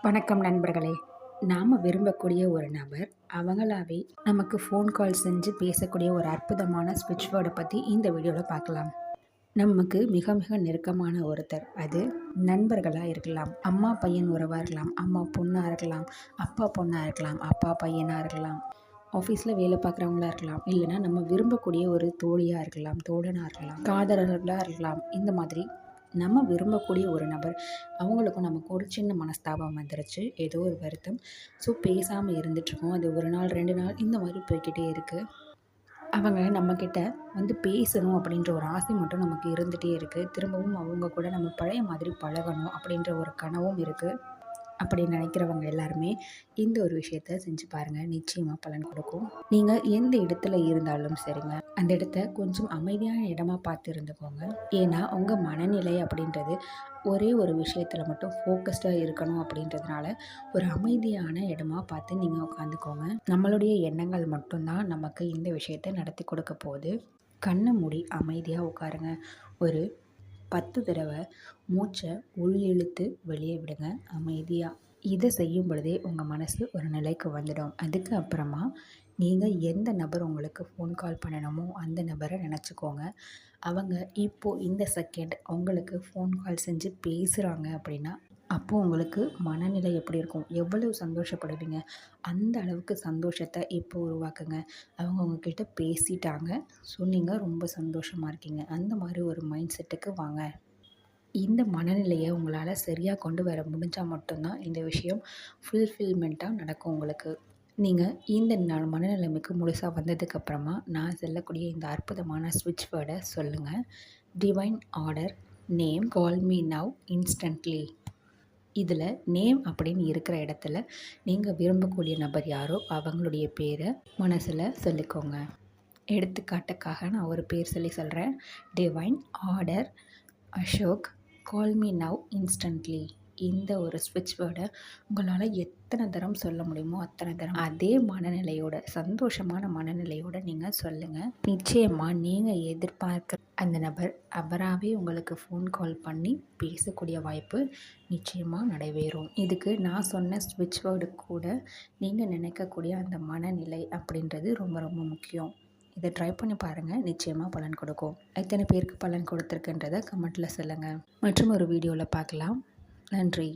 வணக்கம் நண்பர்களே. நாம் விரும்பக்கூடிய ஒரு நபர் அவங்களாவே நமக்கு ஃபோன் கால் செஞ்சு பேசக்கூடிய ஒரு அற்புதமான ஸ்விட்ச் வேர்டை பற்றி இந்த வீடியோவில் பார்க்கலாம். நமக்கு மிக மிக நெருக்கமான ஒருத்தர், அது நண்பர்களாக இருக்கலாம், அம்மா பையன் உறவாக இருக்கலாம், அம்மா பொண்ணாக இருக்கலாம், அப்பா பொண்ணாக இருக்கலாம், அப்பா பையனாக இருக்கலாம், ஆஃபீஸில் வேலை பார்க்குறவங்களா இருக்கலாம், இல்லைனா நம்ம விரும்பக்கூடிய ஒரு தோழியாக இருக்கலாம், தோழனாக இருக்கலாம், காதலர்களாக இருக்கலாம். இந்த மாதிரி நம்ம விரும்பக்கூடிய ஒரு நபர், அவங்களுக்கும் நமக்கு ஒரு சின்ன மனஸ்தாபம் வந்துருச்சு, ஏதோ ஒரு வருத்தம். ஸோ பேசாமல் இருந்துகிட்ருக்கோம். அது ஒரு நாள் 2 நாள் இந்த மாதிரி போய்கிட்டே இருக்குது. அவங்க நம்மக்கிட்ட வந்து பேசணும் அப்படின்ற ஒரு ஆசை மட்டும் நமக்கு இருந்துகிட்டே இருக்குது. திரும்பவும் அவங்க கூட நம்ம பழைய மாதிரி பழகணும் அப்படின்ற ஒரு கனவும் இருக்குது. அப்படி நினைக்கிறவங்க எல்லாருமே இந்த ஒரு விஷயத்த செஞ்சு பாருங்கள், நிச்சயமாக பலன் கொடுக்கும். நீங்கள் எந்த இடத்துல இருந்தாலும் சரிங்க, அந்த இடத்த கொஞ்சம் அமைதியான இடமா பார்த்து இருந்துக்கோங்க. ஏன்னா உங்கள் மனநிலை அப்படின்றது ஒரே ஒரு விஷயத்தில் மட்டும் ஃபோக்கஸ்டாக இருக்கணும் அப்படின்றதுனால ஒரு அமைதியான இடமா பார்த்து நீங்கள் உட்காந்துக்கோங்க. நம்மளுடைய எண்ணங்கள் மட்டும்தான் நமக்கு இந்த விஷயத்தை நடத்தி கொடுக்க போகுது. கண்ணை மூடி அமைதியாக உட்காருங்க. ஒரு 10 தடவை மூச்சை உள்ளிழுத்து வெளியே விடுங்க அமைதியாக. இதை செய்யும் பொழுதே உங்கள் மனசு ஒரு நிலைக்கு வந்துடும். அதுக்கு அப்புறமா நீங்கள் எந்த நபர் உங்களுக்கு ஃபோன் கால் பண்ணணுமோ அந்த நபரை நினச்சிக்கோங்க. அவங்க இப்போது இந்த செகண்ட் உங்களுக்கு ஃபோன் கால் செஞ்சு பேசுகிறாங்க அப்படின்னா, அப்போது உங்களுக்கு மனநிலை எப்படி இருக்கும், எவ்வளவு சந்தோஷப்படுவீங்க, அந்த அளவுக்கு சந்தோஷத்தை இப்போ உருவாக்குங்க. அவங்க உங்ககிட்ட பேசிட்டாங்க, ஸோ நீங்கள் ரொம்ப சந்தோஷமாக இருக்கீங்க, அந்த மாதிரி ஒரு மைண்ட் செட்டுக்கு வாங்க. இந்த மனநிலையை உங்களால் சரியாக கொண்டு வர முடிஞ்சால் மட்டும்தான் இந்த விஷயம் ஃபுல்ஃபில்மெண்ட்டாக நடக்கும் உங்களுக்கு. நீங்கள் இந்த மனநிலைமைக்கு முழுசாக வந்ததுக்கப்புறமா நான் சொல்லக்கூடிய இந்த அற்புதமான ஸ்விட்ச் வேர்டை சொல்லுங்கள். Divine order name call me now instantly. இதில் நேம் அப்படின்னு இருக்கிற இடத்துல நீங்கள் விரும்பக்கூடிய நபர் யாரோ அவங்களுடைய பேரை மனசில் சொல்லிக்கோங்க. எடுத்துக்காட்டுக்காக நான் ஒரு பேர் சொல்கிறேன். Divine order Ashok call me now instantly. இந்த ஒரு ஸ்விட்ச் வேர்டை உங்களால் எத்தனை தரம் சொல்ல முடியுமோ அத்தனை தரம் அதே மனநிலையோட, சந்தோஷமான மனநிலையோடு நீங்கள் சொல்லுங்கள். நிச்சயமாக நீங்கள் எதிர்பார்க்குற அந்த நபர் அவராகவே உங்களுக்கு ஃபோன் கால் பண்ணி பேசக்கூடிய வாய்ப்பு நிச்சயமாக நடைபெறும். இதுக்கு நான் சொன்ன ஸ்விட்ச் வேர்டு கூட நீங்கள் நினைக்கக்கூடிய அந்த மனநிலை அப்படின்றது ரொம்ப ரொம்ப முக்கியம். இதை ட்ரை பண்ணி பாருங்கள், நிச்சயமாக பலன் கொடுக்கும். எத்தனை பேருக்கு பலன் கொடுத்துருக்குன்றதை கமெண்ட்டில் சொல்லுங்கள். மற்றும் ஒரு வீடியோவில் பார்க்கலாம். நன்றி.